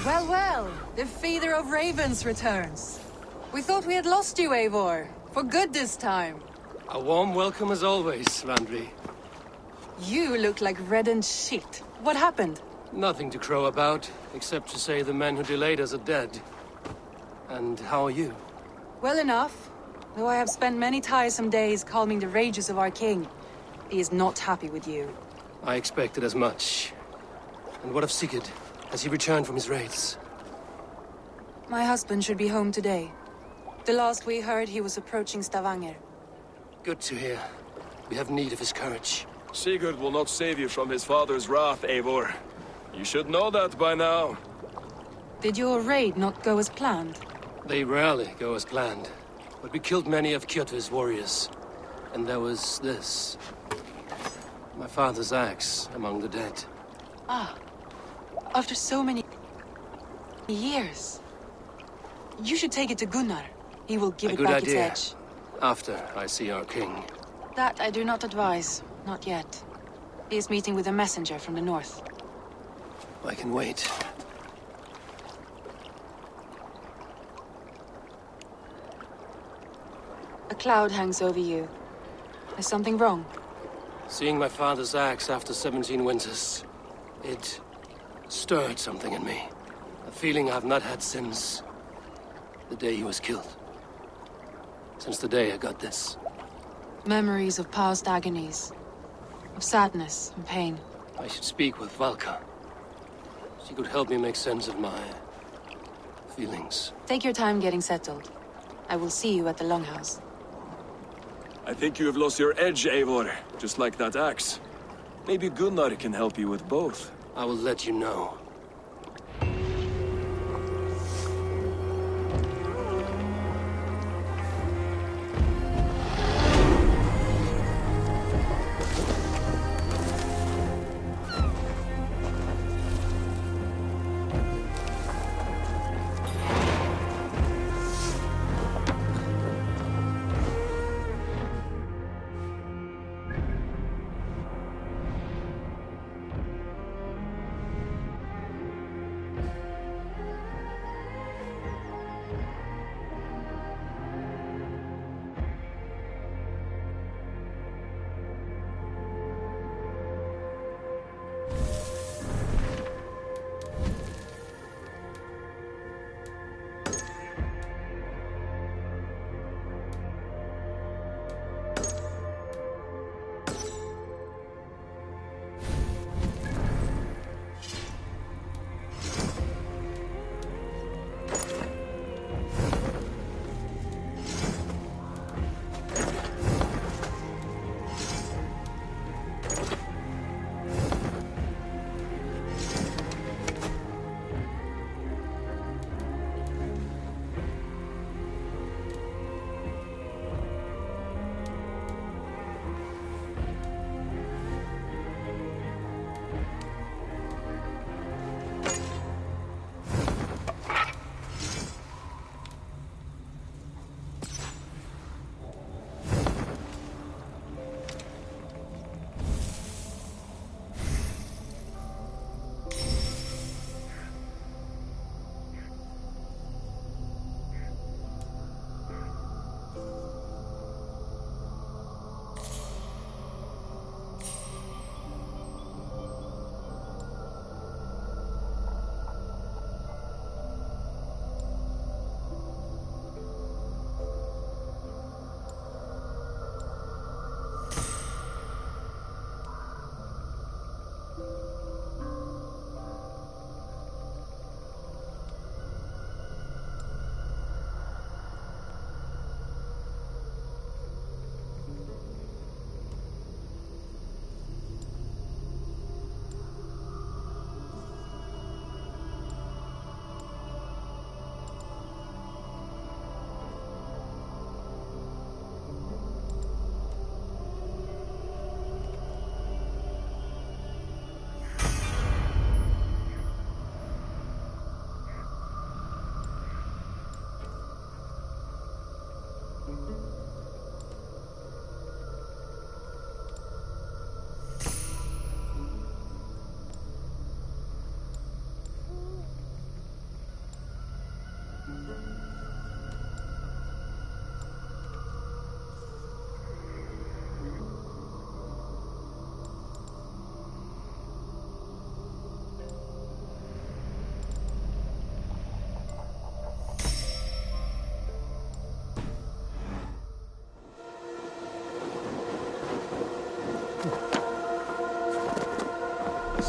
Well, well, the feeder of ravens returns. We thought we had lost you, Eivor. For good this time. A warm welcome as always, Landry. You look like reddened shit. What happened? Nothing to crow about, except to say the men who delayed us are dead. And how are you? Well enough. Though I have spent many tiresome days calming the rages of our king. He is not happy with you. I expected as much. And what of Sigurd? Has he returned from his raids? My husband should be home today. The last we heard, he was approaching Stavanger. Good to hear. We have need of his courage. Sigurd will not save you from his father's wrath, Eivor. You should know that by now. Did your raid not go as planned? They rarely go as planned. But we killed many of Kjotve's warriors. And there was this. My father's axe among the dead. Ah. After so many years. You should take it to Gunnar. He will give it back its edge. After I see our king. That I do not advise. Not yet. He is meeting with a messenger from the north. I can wait. A cloud hangs over you. Is something wrong? Seeing my father's axe after 17 winters, it stirred something in me. A feeling I've not had since the day he was killed. Since the day I got this. Memories of past agonies. Of sadness and pain. I should speak with Valka. She could help me make sense of my feelings. Take your time getting settled. I will see you at the Longhouse. I think you have lost your edge, Eivor, just like that axe. Maybe Gunnar can help you with both. I will let you know.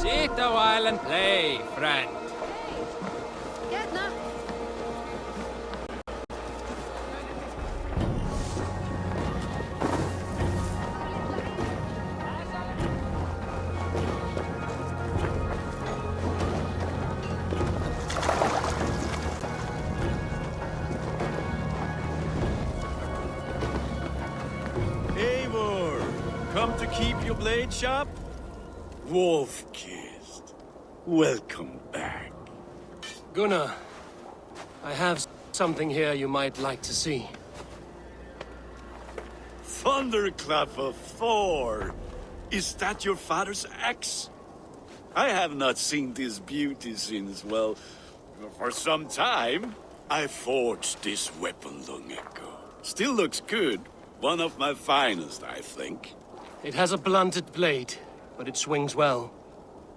Sit a while and play, friend. Eivor, come to keep your blade sharp? Wolf-kissed, welcome back. Gunnar, I have something here you might like to see. Thunderclap of Thor! Is that your father's axe? I have not seen this beauty since, well, for some time. I forged this weapon long ago. Still looks good. One of my finest, I think. It has a blunted blade, but it swings well.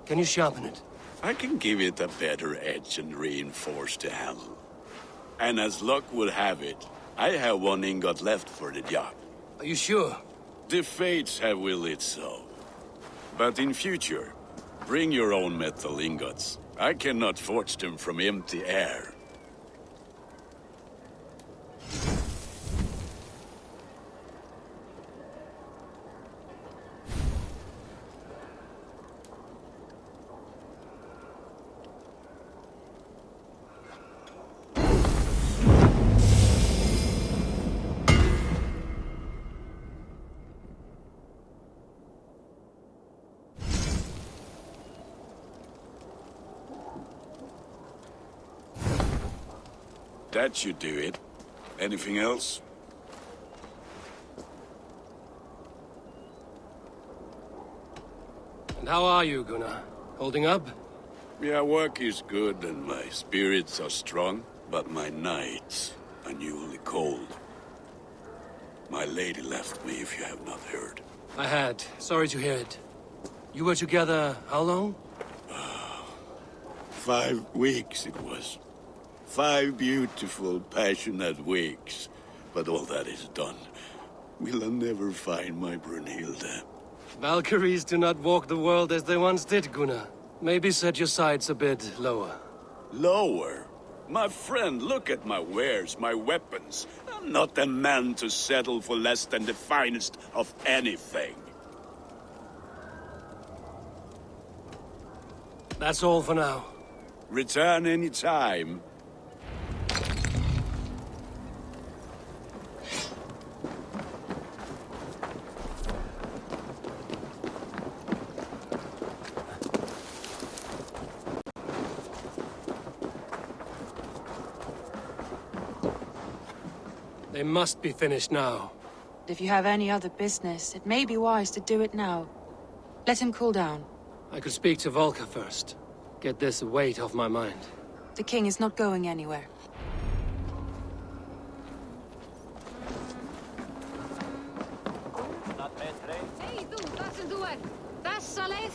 Can you sharpen it? I can give it a better edge and reinforce the handle. And as luck would have it, I have one ingot left for the job. Are you sure? The fates have willed it so. But in future, bring your own metal ingots. I cannot forge them from empty air. That should do it. Anything else? And how are you, Gunnar? Holding up? Yeah, work is good and my spirits are strong, but my nights are newly cold. My lady left me, if you have not heard. I had. Sorry to hear it. You were together how long? 5 weeks it was. 5 beautiful, passionate weeks. But all that is done. Will I never find my Brunhilde? Valkyries do not walk the world as they once did, Gunnar. Maybe set your sights a bit lower. Lower? My friend, look at my wares, my weapons. I'm not a man to settle for less than the finest of anything. That's all for now. Return any time. They must be finished now. If you have any other business, it may be wise to do it now. Let him cool down. I could speak to Volker first. Get this weight off my mind. The king is not going anywhere. Hei þú, það sem þú ert. Þessa leið.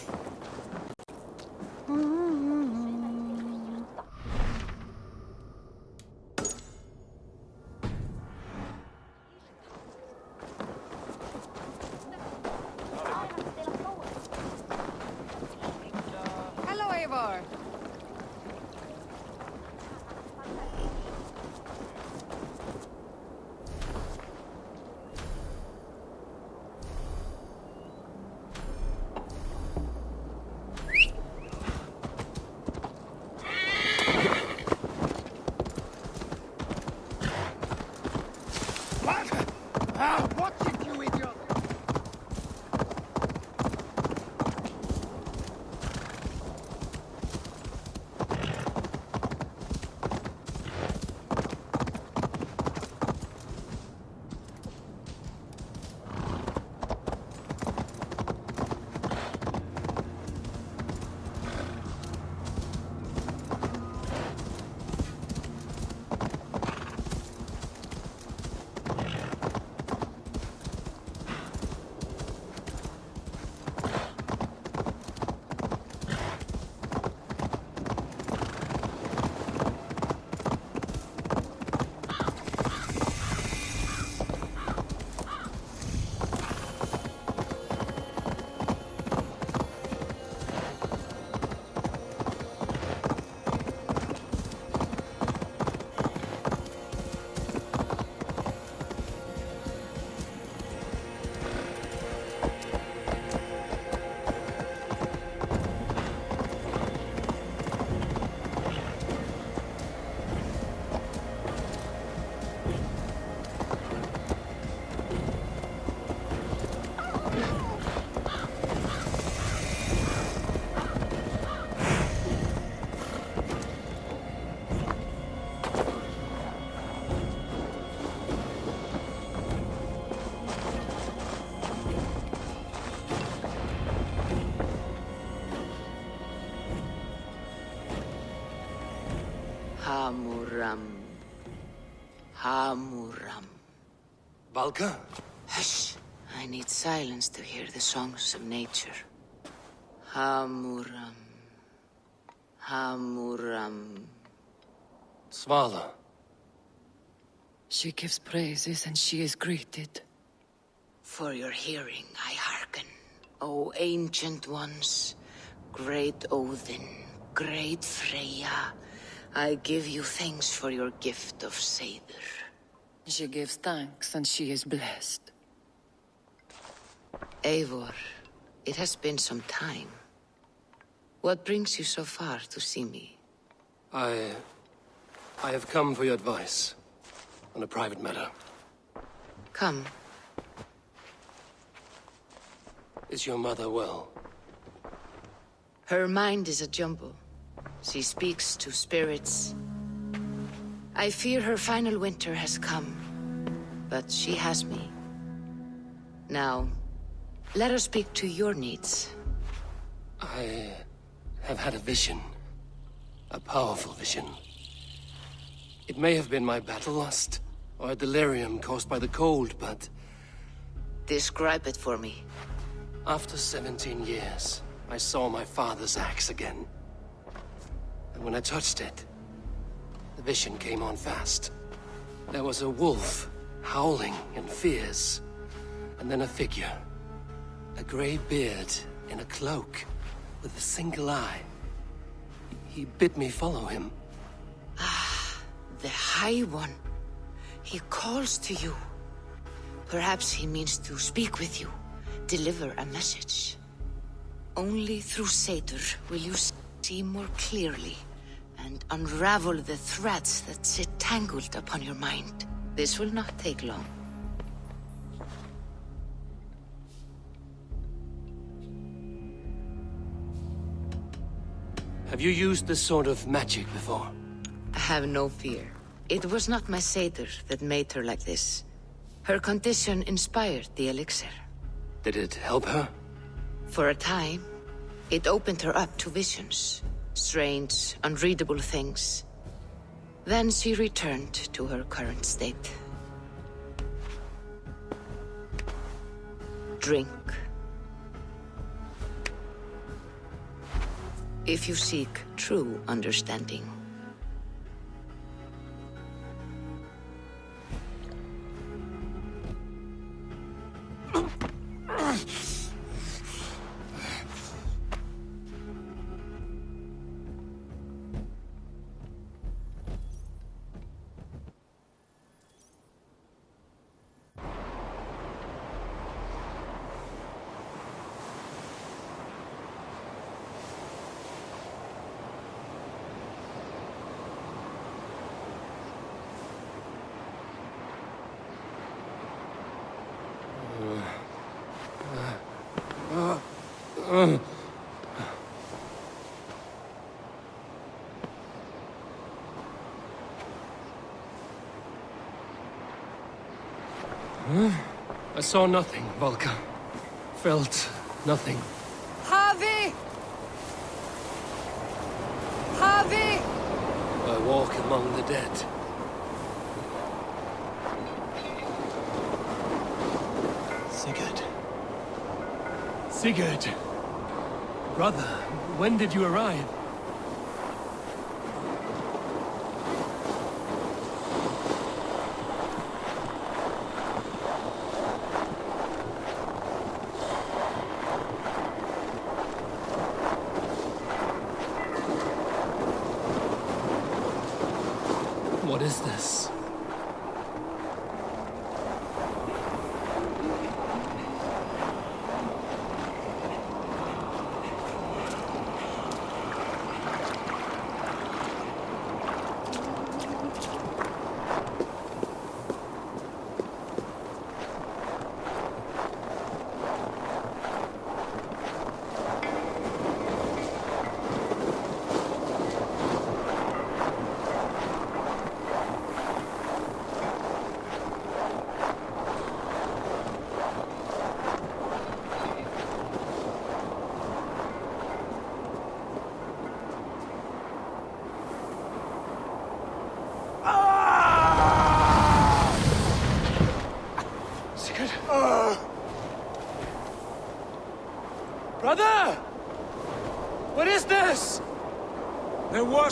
Hello, Eivor. Hamuram. Hamuram. Valka? Hush! I need silence to hear the songs of nature. Hamuram. Hamuram. Svala. She gives praises and she is greeted. For your hearing, I hearken. O ancient ones, great Odin, great Freya, I give you thanks for your gift of Seiður. She gives thanks and she is blessed. Eivor, it has been some time. What brings you so far to see me? I have come for your advice on a private matter. Come. Is your mother well? Her mind is a jumble. She speaks to spirits. I fear her final winter has come, but she has me. Now, let her speak to your needs. I have had a vision. A powerful vision. It may have been my battle lust, or a delirium caused by the cold, but Describe it for me. after 17 years, I saw my father's axe again. And when I touched it, the vision came on fast. There was a wolf, howling and fierce, and then a figure. A gray beard in a cloak, with a single eye. He bid me follow him. The High One. He calls to you. Perhaps he means to speak with you, deliver a message. Only through Seiður will you see more clearly and unravel the threads that sit tangled upon your mind. This will not take long. Have you used this sort of magic before? Have no fear. It was not my Seiður that made her like this. Her condition inspired the elixir. Did it help her? For a time, it opened her up to visions. Strange, unreadable things. Then she returned to her current state. Drink. If you seek true understanding. I saw nothing, Valka. Felt nothing. Havi! Havi! I walk among the dead. Sigurd. Sigurd! Brother, when did you arrive? What is this?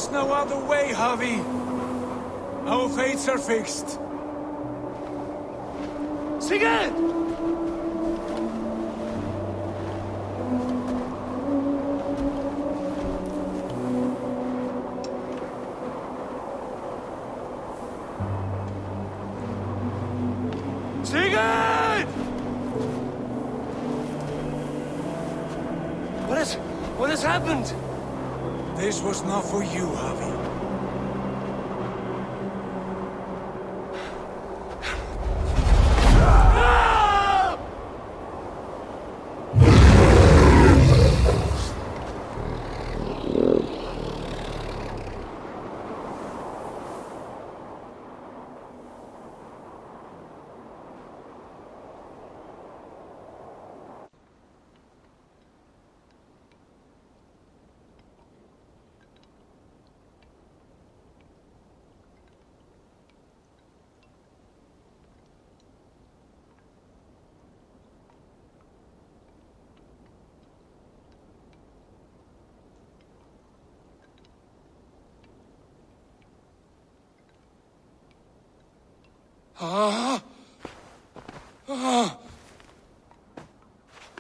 was no other way, Javi. Our fates are fixed. Sigurd! Sigurd! What has happened? This was not for you, Javi.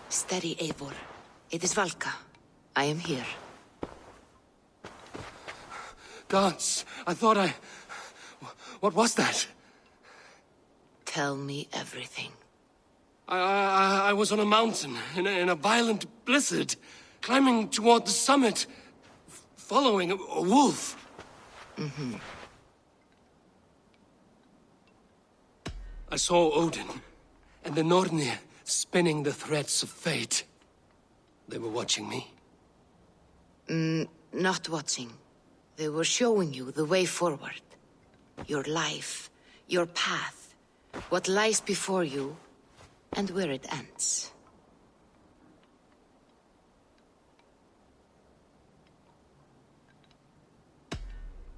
Steady, Eivor. It is Valka. I am here. Gods, I thought I... What was that? Tell me everything. I was on a mountain, in a violent blizzard, climbing toward the summit, following a wolf. Mm-hmm. I saw Odin, and the Nornir spinning the threads of fate. They were watching me. Not watching. They were showing you the way forward. Your life, your path, what lies before you, and where it ends.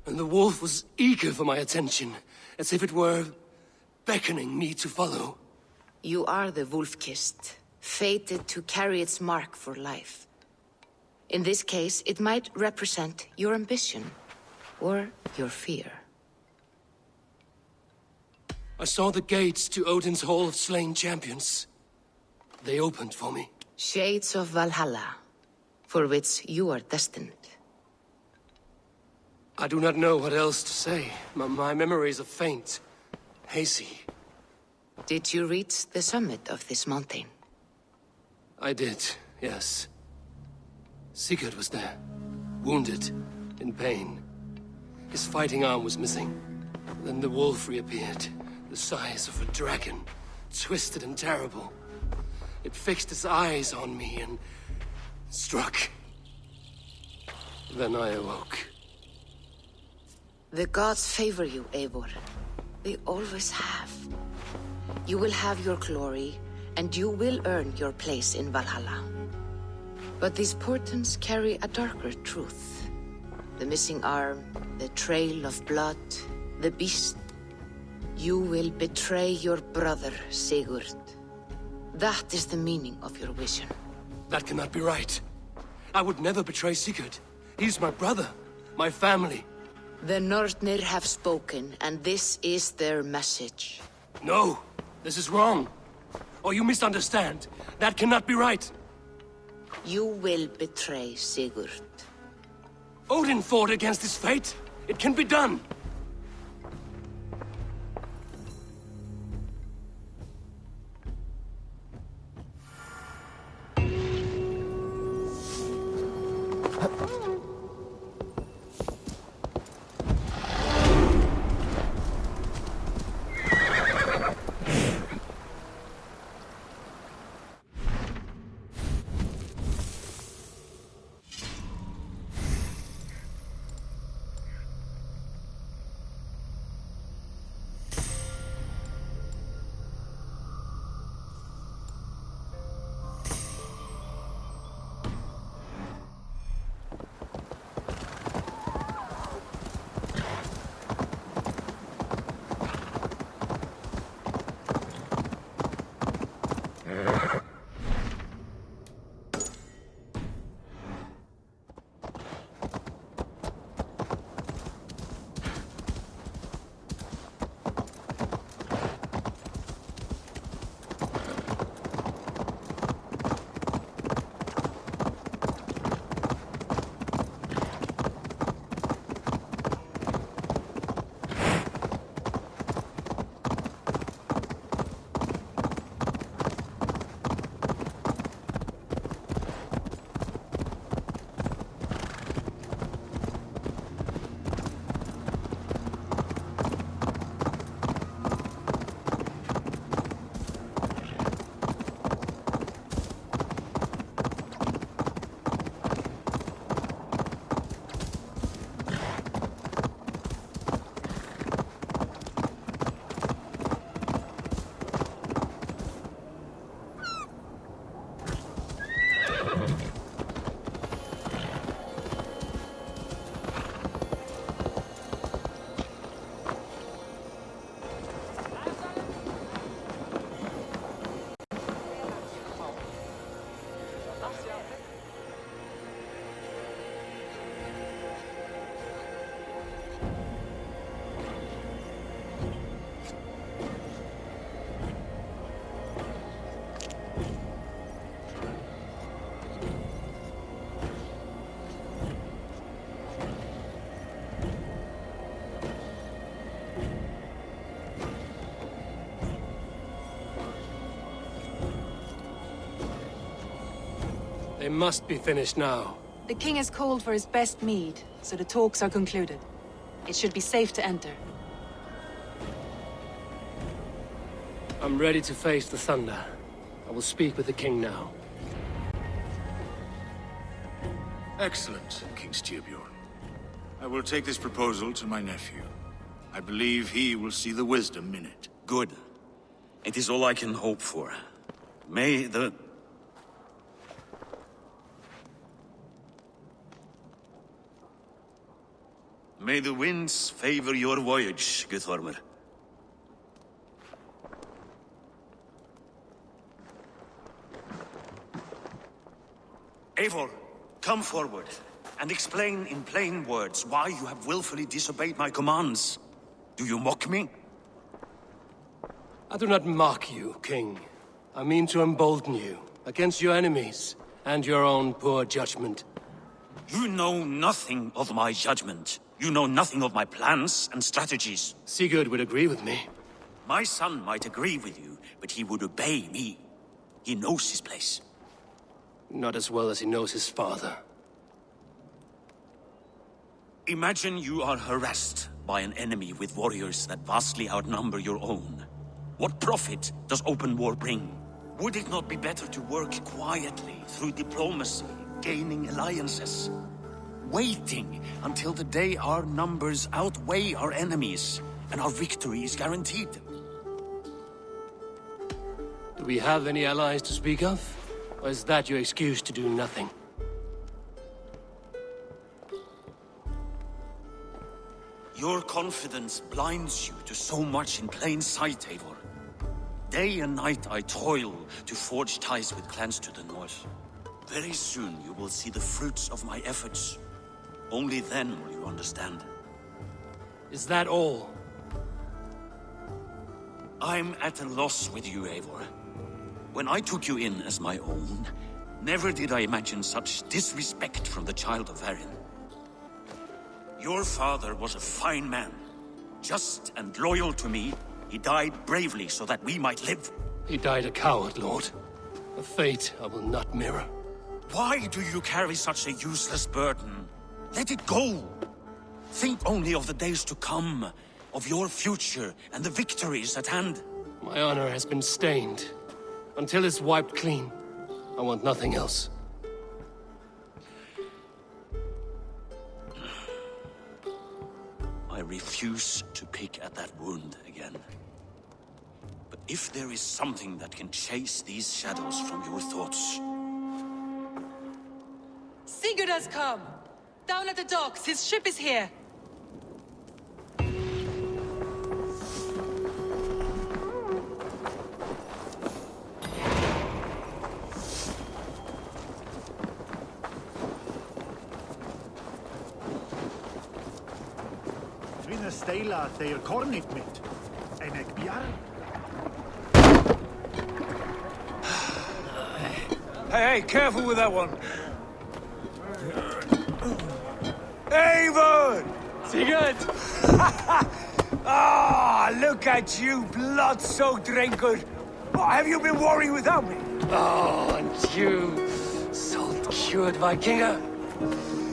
And the wolf was eager for my attention, as if it were beckoning me to follow. You are the wolf-kissed, fated to carry its mark for life. In this case, it might represent your ambition, or your fear. I saw the gates to Odin's Hall of Slain Champions. They opened for me. Shades of Valhalla, for which you are destined. I do not know what else to say. My memories are faint, hazy. Did you reach the summit of this mountain? I did, yes. Sigurd was there, wounded, in pain. His fighting arm was missing. Then the wolf reappeared, the size of a dragon, twisted and terrible. It fixed its eyes on me and struck. Then I awoke. The gods favor you, Eivor. They always have. You will have your glory, and you will earn your place in Valhalla. But these portents carry a darker truth. The missing arm, the trail of blood, the beast. You will betray your brother, Sigurd. That is the meaning of your vision. That cannot be right. I would never betray Sigurd. He's my brother, my family. The Nornir have spoken, and this is their message. No, this is wrong. Or you misunderstand. That cannot be right. You will betray Sigurd. Odin fought against his fate. It can be done. They must be finished now. The king has called for his best mead, so the talks are concluded. It should be safe to enter. I'm ready to face the thunder. I will speak with the king now. Excellent, King Styrbjorn. I will take this proposal to my nephew. I believe he will see the wisdom in it. Good. It is all I can hope for. May the winds favor your voyage, Guthormr. Eivor, come forward and explain in plain words why you have willfully disobeyed my commands. Do you mock me? I do not mock you, King. I mean to embolden you against your enemies and your own poor judgment. You know nothing of my judgment. You know nothing of my plans and strategies. Sigurd would agree with me. My son might agree with you, but he would obey me. He knows his place. Not as well as he knows his father. Imagine you are harassed by an enemy with warriors that vastly outnumber your own. What profit does open war bring? Would it not be better to work quietly through diplomacy, gaining alliances? Waiting until the day our numbers outweigh our enemies and our victory is guaranteed. Do we have any allies to speak of? Or is that your excuse to do nothing? Your confidence blinds you to so much in plain sight, Eivor. Day and night I toil to forge ties with clans to the north. Very soon you will see the fruits of my efforts. Only then will you understand. Is that all? I'm at a loss with you, Eivor. When I took you in as my own, never did I imagine such disrespect from the child of Varin. Your father was a fine man. Just and loyal to me, he died bravely so that we might live. He died a coward, Lord. A fate I will not mirror. Why do you carry such a useless burden? Let it go! Think only of the days to come, of your future and the victories at hand. My honor has been stained. Until it's wiped clean, I want nothing else. I refuse to pick at that wound again. But if there is something that can chase these shadows from your thoughts... Sigurd has come! Down at the docks, his ship is here! Tvinna stela þeir kornit mitt, en ek bjarn. Hey, careful with that one. Eivor! Sigurd! Ah, look at you, blood-soaked rancor. What have you been worrying without me? Oh, and you, salt-cured Vikinger.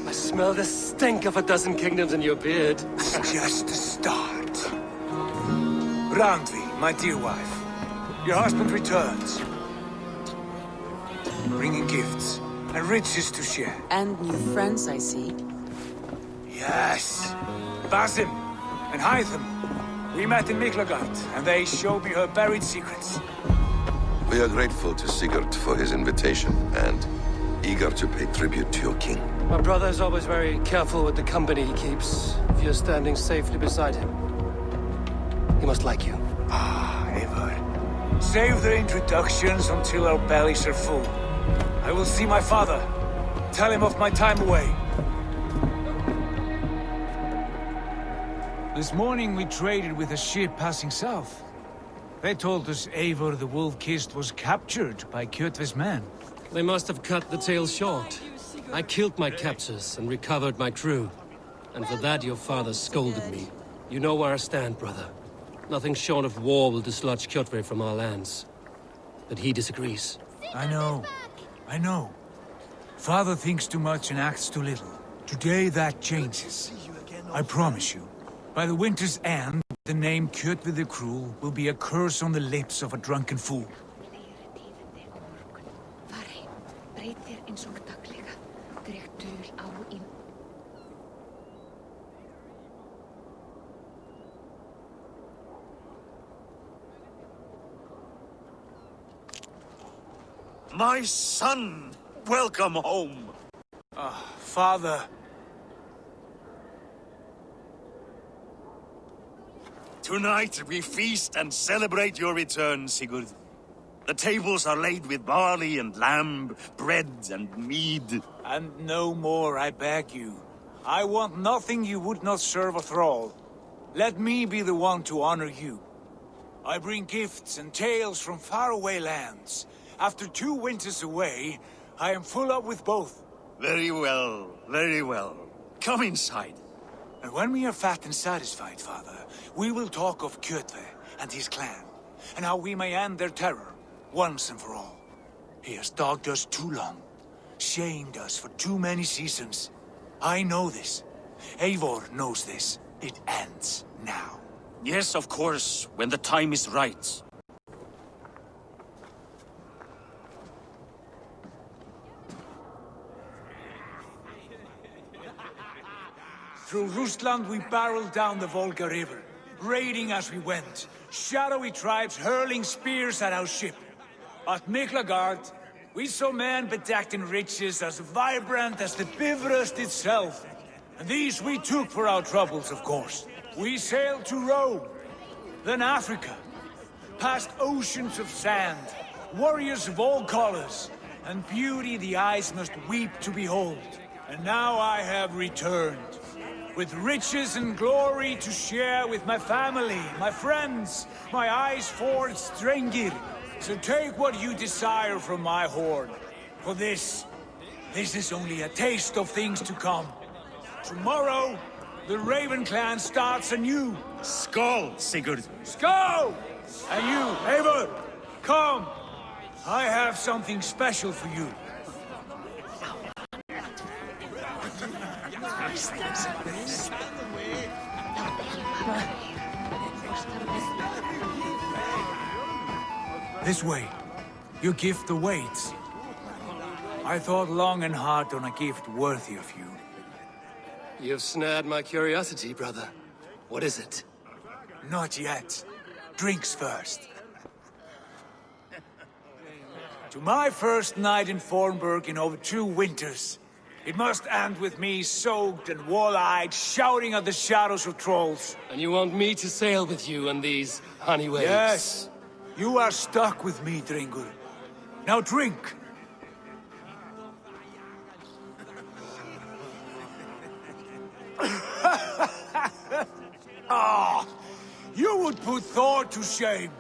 I smell the stink of a dozen kingdoms in your beard. It's just the start. Randvi, my dear wife, your husband returns. Bringing gifts and riches to share. And new friends, I see. Yes. Basim and Hytham. We met in Miklagard, and they showed me her buried secrets. We are grateful to Sigurd for his invitation, and eager to pay tribute to your king. My brother is always very careful with the company he keeps. If you're standing safely beside him, he must like you. Ah, Eivor. Save the introductions until our bellies are full. I will see my father. Tell him of my time away. This morning we traded with a ship passing south. They told us Eivor the Wolf-Kissed was captured by Kjotve's men. They must have cut the tale short. I killed my captors and recovered my crew. And for that your father scolded me. You know where I stand, brother. Nothing short of war will dislodge Kjotve from our lands. But he disagrees. I know. Father thinks too much and acts too little. Today that changes. I promise you. By the winter's end, the name Kjotve the Cruel will be a curse on the lips of a drunken fool. My son! Welcome home! Father. Tonight we feast and celebrate your return, Sigurd. The tables are laid with barley and lamb, bread and mead. And no more, I beg you. I want nothing you would not serve a thrall. Let me be the one to honor you. I bring gifts and tales from faraway lands. After 2 winters away, I am full up with both. Very well, very well. Come inside. And when we are fat and satisfied, Father, we will talk of Kjotve and his clan, and how we may end their terror, once and for all. He has dogged us too long, shamed us for too many seasons. I know this. Eivor knows this. It ends now. Yes, of course, when the time is right. Through Rusland we barreled down the Volga River, raiding as we went, shadowy tribes hurling spears at our ship. At Miklagard, we saw men bedecked in riches as vibrant as the Bifrost itself. And these we took for our troubles, of course. We sailed to Rome, then Africa, past oceans of sand, warriors of all colors, and beauty the eyes must weep to behold. And now I have returned, with riches and glory to share with my family, my friends, my eyes-forged Strengir. So take what you desire from my hoard. For this is only a taste of things to come. Tomorrow, the Raven clan starts anew. Skål, Sigurd! Skål! And you, Eivor, come! I have something special for you. This way. Your gift awaits. I thought long and hard on a gift worthy of you. You've snared my curiosity, brother. What is it? Not yet. Drinks first. To my first night in Fornburg in over 2 winters. It must end with me soaked and wall-eyed, shouting at the shadows of trolls. And you want me to sail with you on these honey waves? Yes. You are stuck with me, Dringur. Now drink. Ah, you would put Thor to shame.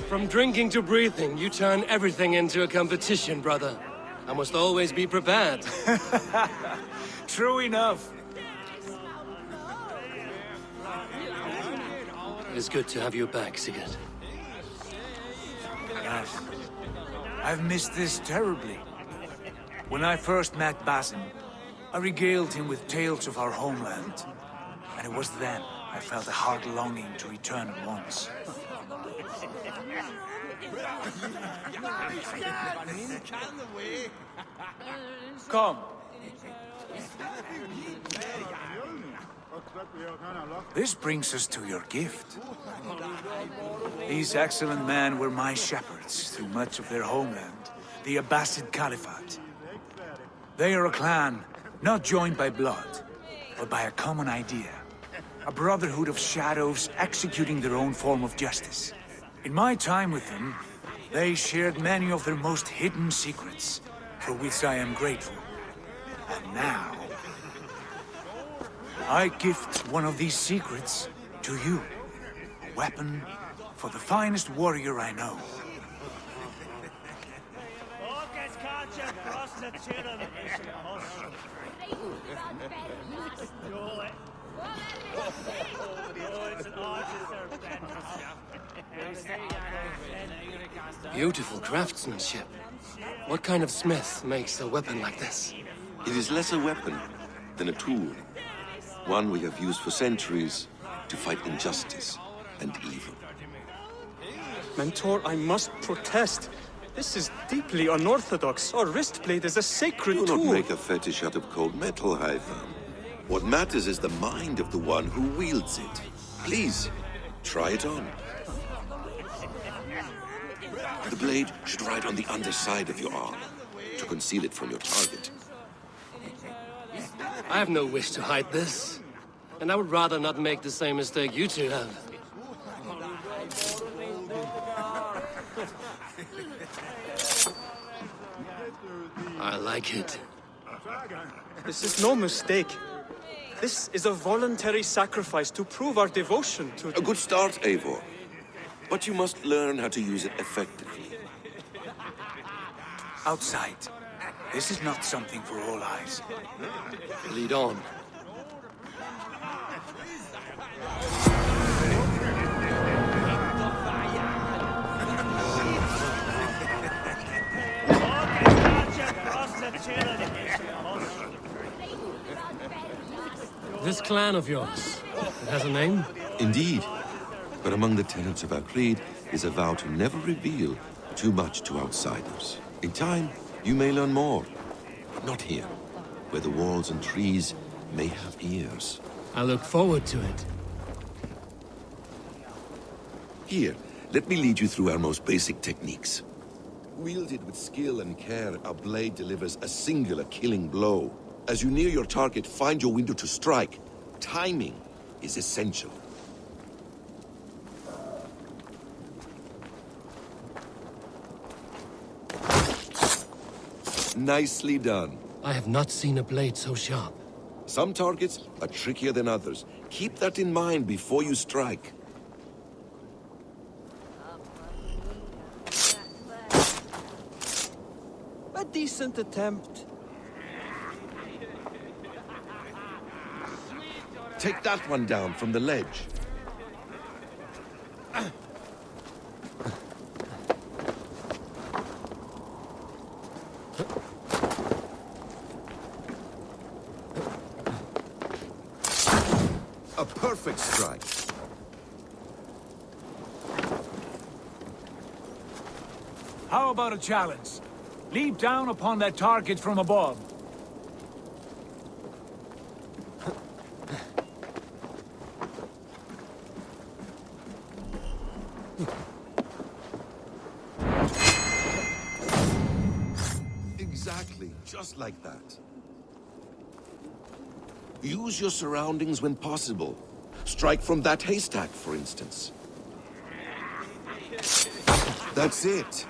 From drinking to breathing, you turn everything into a competition, brother. I must always be prepared. True enough. It is good to have you back, Sigurd. Yes. I've missed this terribly. When I first met Basim, I regaled him with tales of our homeland. And it was then I felt a heart longing to return at once. Come. This brings us to your gift. These excellent men were my shepherds through much of their homeland, the Abbasid Caliphate. They are a clan, not joined by blood, but by a common idea. A brotherhood of shadows executing their own form of justice. In my time with them, they shared many of their most hidden secrets, for which I am grateful. And now, I gift one of these secrets to you. A weapon for the finest warrior I know. Beautiful craftsmanship. What kind of smith makes a weapon like this? It is less a weapon than a tool. One we have used for centuries to fight injustice and evil. Mentor, I must protest. This is deeply unorthodox. Our wrist blade is a sacred Do tool. not make a fetish out of cold metal, Eivor. What matters is the mind of the one who wields it. Please, try it on. The blade should ride on the underside of your arm to conceal it from your target. I have no wish to hide this. And I would rather not make the same mistake you two have. I like it. This is no mistake. This is a voluntary sacrifice to prove our devotion to... A good start, Eivor. But you must learn how to use it effectively. Outside. This is not something for all eyes. Lead on. This clan of yours, it has a name? Indeed. But among the tenets of our creed is a vow to never reveal too much to outsiders. In time, you may learn more. But not here, where the walls and trees may have ears. I look forward to it. Here, let me lead you through our most basic techniques. Wielded with skill and care, our blade delivers a singular killing blow. As you near your target, find your window to strike. Timing is essential. Nicely done. I have not seen a blade so sharp. Some targets are trickier than others. Keep that in mind before you strike. A decent attempt. Take that one down from the ledge. A perfect strike. How about a challenge? Leap down upon that target from above. Exactly, just like that. Use your surroundings when possible. Strike from that haystack, for instance. That's it.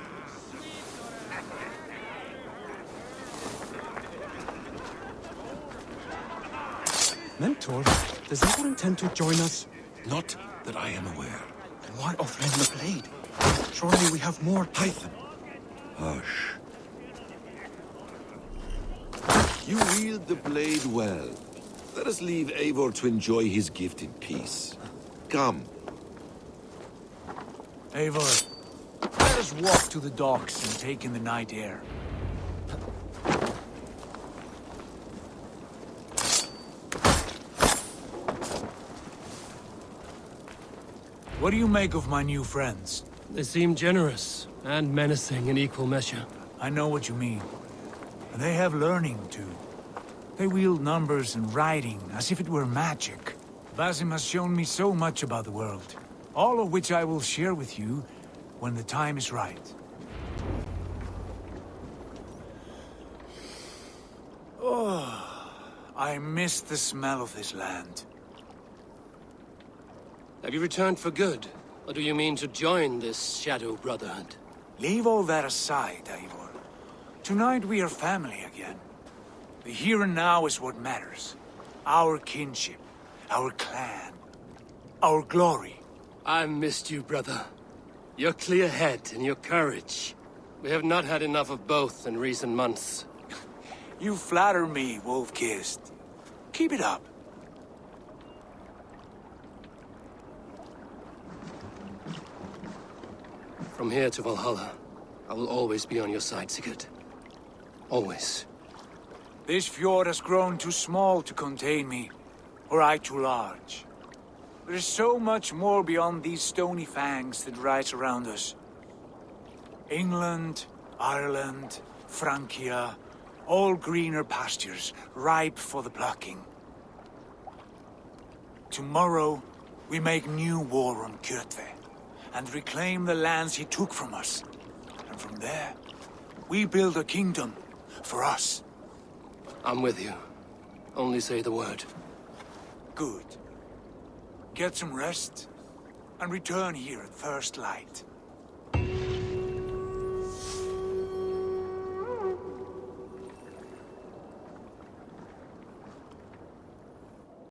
Mentor, does Eivor intend to join us? Not that I am aware. Then why offer him the blade? Surely we have more time. Hush. You wield the blade well. Let us leave Eivor to enjoy his gift in peace. Come. Eivor, let us walk to the docks and take in the night air. What do you make of my new friends? They seem generous and menacing in equal measure. I know what you mean. And they have learning, too. They wield numbers and writing as if it were magic. Basim has shown me so much about the world, all of which I will share with you when the time is right. Oh, I miss the smell of this land. Have you returned for good? Or do you mean to join this Shadow Brotherhood? Leave all that aside, Eivor. Tonight we are family again. The here and now is what matters. Our kinship, our clan, our glory. I missed you, brother. Your clear head and your courage. We have not had enough of both in recent months. You flatter me, Wolf-Kissed. Keep it up. From here to Valhalla, I will always be on your side, Sigurd. Always. This fjord has grown too small to contain me, or I too large. There is so much more beyond these stony fangs that rise around us. England, Ireland, Francia, all greener pastures, ripe for the plucking. Tomorrow, we make new war on Kjotve, and reclaim the lands he took from us. And from there, we build a kingdom for us. I'm with you. Only say the word. Good. Get some rest, and return here at first light.